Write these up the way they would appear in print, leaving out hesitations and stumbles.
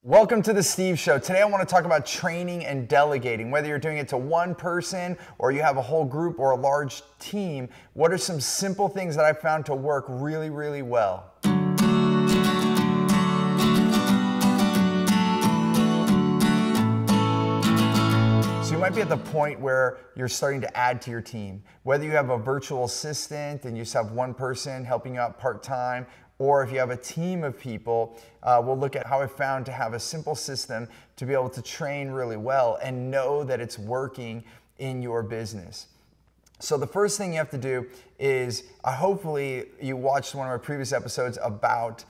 Welcome to the Steve Show. Today I want to talk about training and delegating. Whether you're doing it to one person or you have a whole group or a large team, what are some simple things that I've found to work really, really well? So you might be at the point where you're starting to add to your team. Whether you have a virtual assistant and you just have one person helping you out part-time, or if you have a team of people, we'll look at how I found to have a simple system to be able to train really well and know that it's working in your business. So the first thing you have to do is, hopefully you watched one of our previous episodes about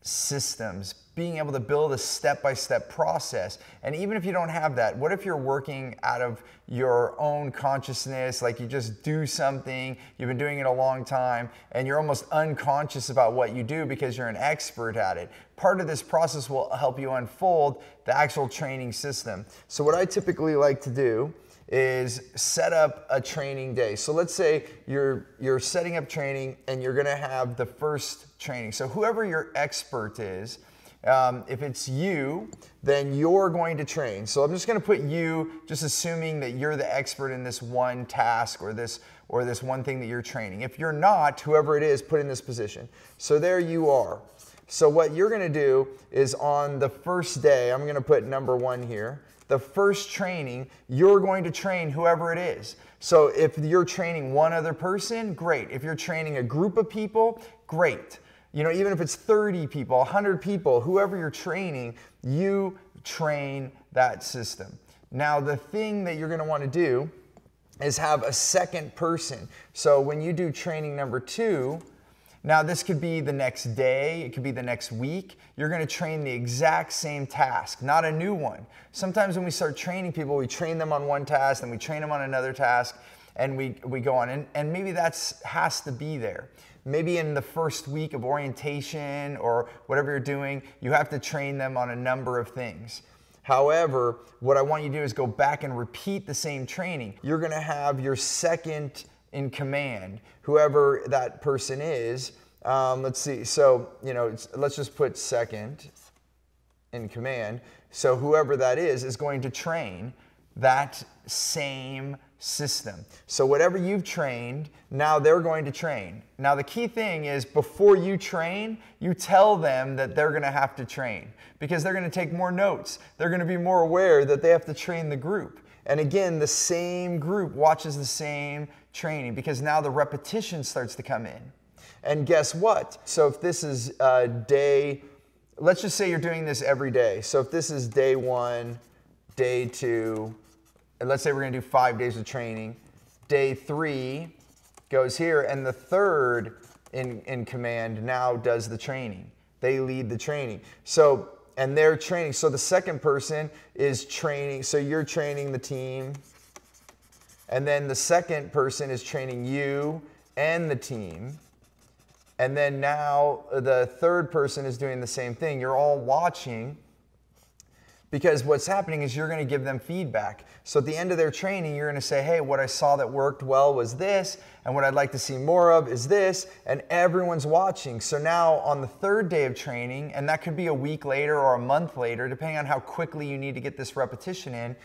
systems, being able to build a step-by-step process. And even if you don't have that, what if you're working out of your own consciousness, like you just do something, you've been doing it a long time, and you're almost unconscious about what you do because you're an expert at it. Part of this process will help you unfold the actual training system. So what I typically like to do is set up a training day. So let's say you're setting up training and you're gonna have the first training. So whoever your expert is, if it's you, then you're going to train. So I'm just gonna put you, just assuming that you're the expert in this one task or this one thing that you're training. If you're not, whoever it is, put in this position. So there you are. So what you're gonna do is on the first day, I'm gonna put number 1 here, the first training, you're going to train whoever it is. So if you're training one other person, great. If you're training a group of people, great. You know, even if it's 30 people, 100 people, whoever you're training, you train that system. Now, the thing that you're going to want to do is have a second person. So when you do training number 2, now this could be the next day, it could be the next week, you're going to train the exact same task, not a new one. Sometimes when we start training people, we train them on one task, then we train them on another task, and we go on. And maybe that has to be there. Maybe in the first week of orientation or whatever you're doing, you have to train them on a number of things. However, what I want you to do is go back and repeat the same training. You're going to have your second in command, whoever that person is. Let's see, so, you know, let's just put second in command. So whoever that is going to train that same system. So whatever you've trained, now they're going to train. Now the key thing is, before you train, you tell them that they're going to have to train, because they're going to take more notes. They're going to be more aware that they have to train the group. And again, the same group watches the same training, because now the repetition starts to come in. And guess what? So if this is day, let's just say you're doing this every day. So if this is day 1, day 2, and let's say we're going to do 5 days of training. Day 3 goes here, and the third in command now does the training. They lead the training. So, and they're training. So the second person is training. So you're training the team. And then the second person is training you and the team. And then now the third person is doing the same thing. You're all watching, because what's happening is you're going to give them feedback. So at the end of their training, you're going to say, hey, what I saw that worked well was this, and what I'd like to see more of is this, and everyone's watching. So now on the third day of training, and that could be a week later or a month later, depending on how quickly you need to get this repetition in,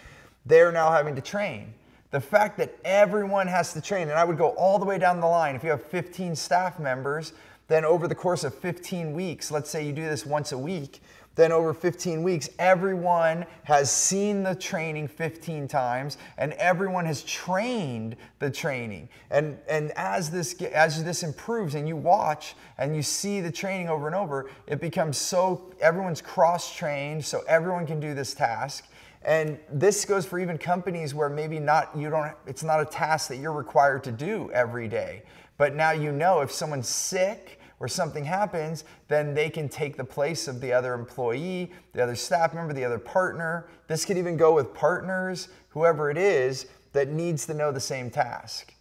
they're now having to train. The fact that everyone has to train, and I would go all the way down the line. If you have 15 staff members, then over the course of 15 weeks, let's say you do this once a week, then over 15 weeks, everyone has seen the training 15 times, and everyone has trained the training. And as this improves, and you watch and you see the training over and over, it becomes so, everyone's cross-trained, so everyone can do this task. And this goes for even companies where maybe it's not a task that you're required to do every day. But now you know if someone's sick or something happens, then they can take the place of the other employee, the other staff member, the other partner. This could even go with partners, whoever it is that needs to know the same task.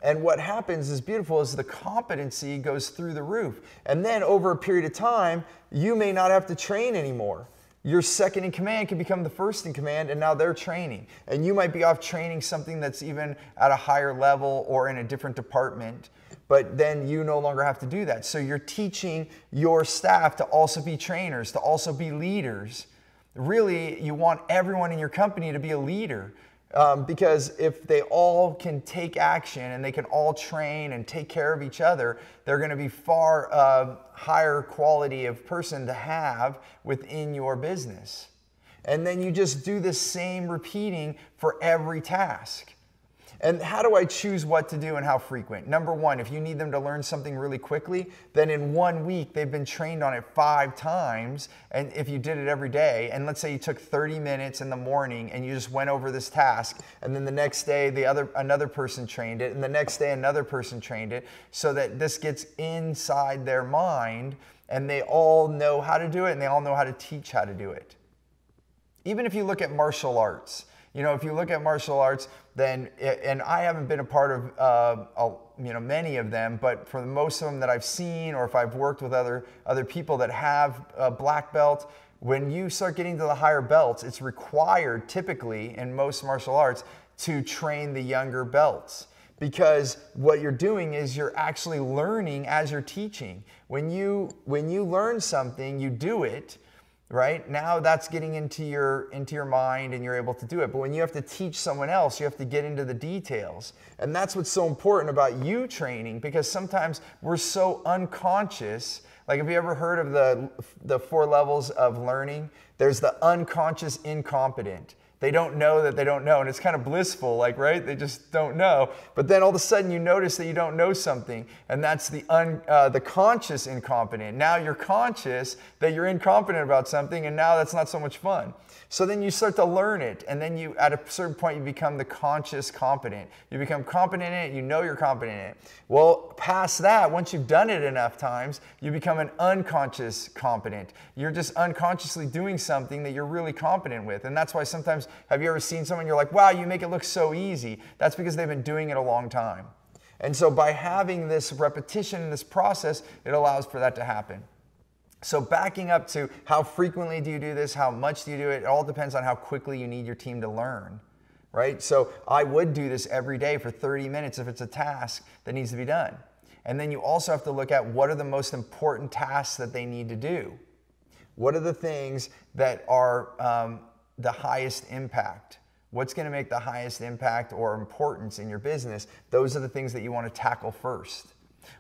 And what happens is beautiful is the competency goes through the roof. And then over a period of time, you may not have to train anymore. Your second in command can become the first in command, and now they're training. And you might be off training something that's even at a higher level or in a different department. but then you no longer have to do that. So you're teaching your staff to also be trainers, to also be leaders. Really, you want everyone in your company to be a leader. Because if they all can take action and they can all train and take care of each other, they're going to be far higher quality of person to have within your business. And then you just do the same repeating for every task. And how do I choose what to do and how frequent? Number one, if you need them to learn something really quickly, then in 1 week, they've been trained on it 5 times. And if you did it every day, and let's say you took 30 minutes in the morning and you just went over this task, and then the next day, another person trained it, and the next day, another person trained it, so that this gets inside their mind, and they all know how to do it, and they all know how to teach how to do it. Even if you look at martial arts, if you look at martial arts, then, and I haven't been a part of many of them, but for most of them that I've seen, or if I've worked with other people that have a black belt, when you start getting to the higher belts, it's required typically in most martial arts to train the younger belts. Because what you're doing is you're actually learning as you're teaching. When you learn something, you do it. Right? Now that's getting into your mind and you're able to do it. But when you have to teach someone else, you have to get into the details. And that's what's so important about you training, because sometimes we're so unconscious. Like, have you ever heard of the 4 levels of learning? There's the unconscious incompetent. They don't know that they don't know, and it's kind of blissful, like, right? They just don't know. But then all of a sudden you notice that you don't know something, and that's the conscious incompetent. Now you're conscious that you're incompetent about something, and now that's not so much fun. So then you start to learn it, and then you, at a certain point, you become the conscious competent. You become competent in it, you know you're competent in it. Well, past that, once you've done it enough times, you become an unconscious competent. You're just unconsciously doing something that you're really competent with. And that's why sometimes, have you ever seen someone, you're like, wow, you make it look so easy. That's because they've been doing it a long time. And so by having this repetition in this process, it allows for that to happen. So backing up to how frequently do you do this, how much do you do it, it all depends on how quickly you need your team to learn, right? So I would do this every day for 30 minutes if it's a task that needs to be done. And then you also have to look at what are the most important tasks that they need to do. What are the things that are the highest impact? What's going to make the highest impact or importance in your business? Those are the things that you want to tackle first.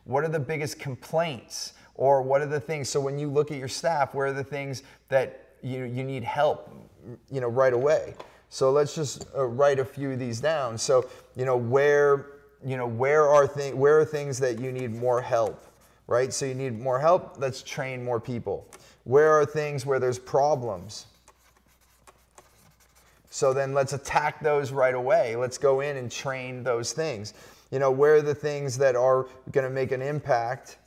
What are the biggest complaints? Or what are the things, so when you look at your staff, where are the things that you need help, right away? So let's just write a few of these down. So, where are things that you need more help, right? So you need more help, let's train more people. Where are things where there's problems? So then let's attack those right away. Let's go in and train those things. Where are the things that are going to make an impact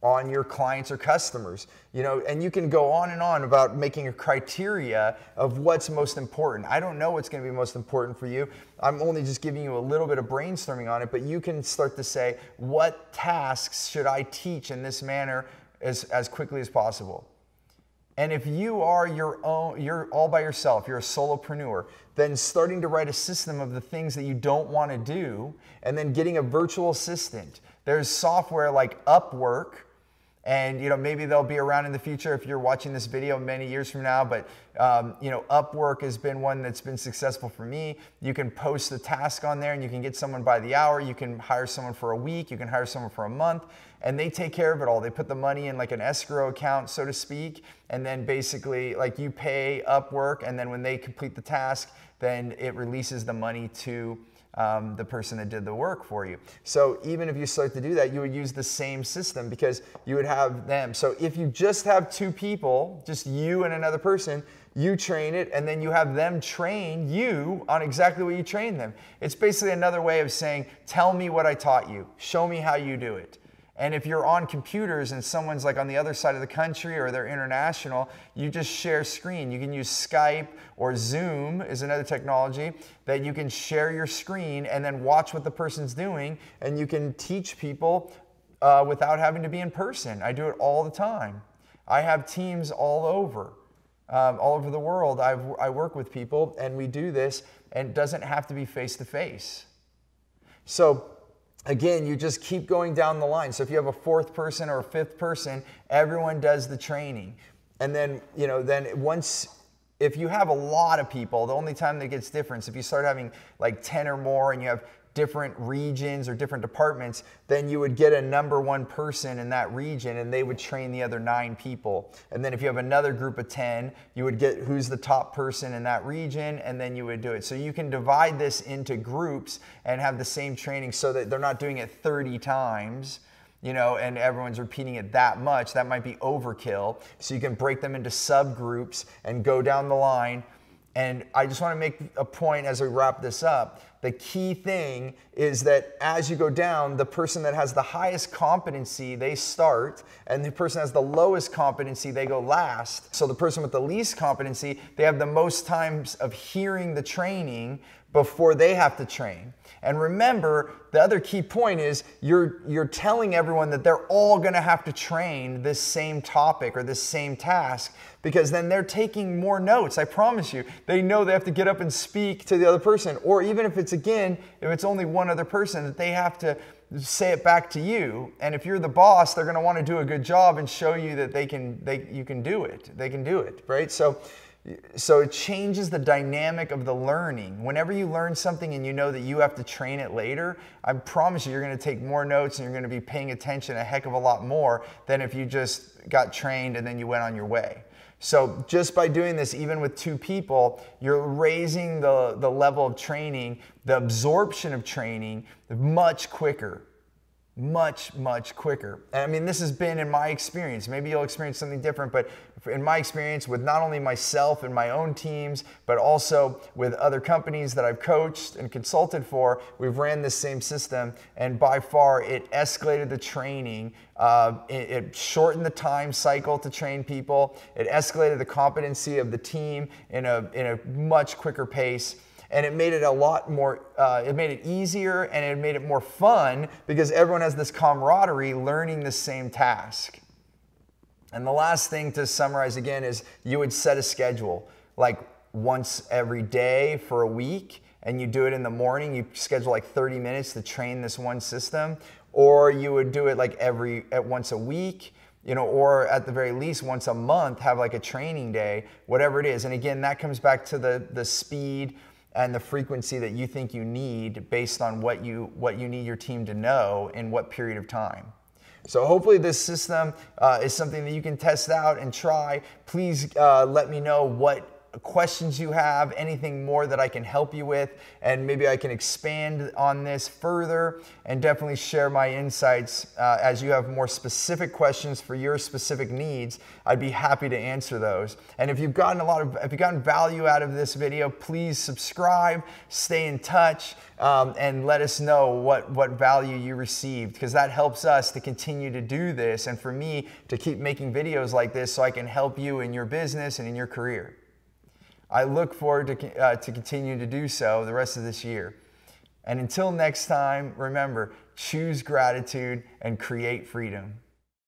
on your clients or customers, and you can go on and on about making a criteria of what's most important. I don't know what's going to be most important for you. I'm only just giving you a little bit of brainstorming on it, but you can start to say, what tasks should I teach in this manner as quickly as possible? And if you are you're all by yourself, you're a solopreneur, then starting to write a system of the things that you don't want to do, and then getting a virtual assistant. There's software like Upwork, and maybe they'll be around in the future if you're watching this video many years from now, but Upwork has been one that's been successful for me. You can post a task on there and you can get someone by the hour. You can hire someone for a week, you can hire someone for a month, and they take care of it all. They put the money in like an escrow account, so to speak, and then basically like you pay Upwork, and then when they complete the task, then it releases the money to the person that did the work for you. So even if you start to do that, you would use the same system because you would have them. So if you just have 2 people, just you and another person, you train it, and then you have them train you on exactly what you train them. It's basically another way of saying, tell me what I taught you. Show me how you do it. And if you're on computers and someone's like on the other side of the country or they're international, you just share screen. You can use Skype or Zoom is another technology that you can share your screen and then watch what the person's doing, and you can teach people without having to be in person. I do it all the time. I have teams all over the world. I work with people and we do this, and it doesn't have to be face-to-face. So again, you just keep going down the line. So if you have a 4th person or a 5th person, everyone does the training. And then, if you have a lot of people, the only time that gets different, if you start having like 10 or more and you have different regions or different departments, then you would get a number one person in that region and they would train the other 9 people. And then if you have another group of 10, you would get who's the top person in that region, and then you would do it. So you can divide this into groups and have the same training so that they're not doing it 30 times. And everyone's repeating it that much. That might be overkill. So you can break them into subgroups and go down the line. And I just want to make a point as we wrap this up. The key thing is that as you go down, the person that has the highest competency, they start, and the person that has the lowest competency, they go last. So the person with the least competency, they have the most times of hearing the training before they have to train. And remember, the other key point is you're telling everyone that they're all going to have to train this same topic or this same task, because then they're taking more notes. I promise you. They know they have to get up and speak to the other person, or even if it's only one other person, that they have to say it back to you. And if you're the boss, they're going to want to do a good job and show you that you can do it. They can do it, right? So it changes the dynamic of the learning. Whenever you learn something and you know that you have to train it later, I promise you're going to take more notes and you're going to be paying attention a heck of a lot more than if you just got trained and then you went on your way. So just by doing this, even with 2 people, you're raising the level of training, the absorption of training much quicker. Much quicker. I mean, this has been in my experience. Maybe you'll experience something different, but in my experience with not only myself and my own teams, but also with other companies that I've coached and consulted for, we've ran this same system, and by far it escalated the training. It shortened the time cycle to train people. It escalated the competency of the team in a much quicker pace. And it made it a lot more, it made it easier, and it made it more fun because everyone has this camaraderie learning the same task. And the last thing to summarize again is you would set a schedule, like once every day for a week, and you do it in the morning. You schedule like 30 minutes to train this one system, or you would do it like once a week, or at the very least once a month, have like a training day, whatever it is. And again, that comes back to the speed and the frequency that you think you need based on what you need your team to know in what period of time. So hopefully this system is something that you can test out and try. Please let me know what questions you have, anything more that I can help you with, and maybe I can expand on this further and definitely share my insights as you have more specific questions for your specific needs. I'd be happy to answer those. And if you've gotten value out of this video, please subscribe, stay in touch, and let us know what value you received, because that helps us to continue to do this and for me to keep making videos like this so I can help you in your business and in your career. I look forward to continue to do so the rest of this year. And until next time, remember, choose gratitude and create freedom.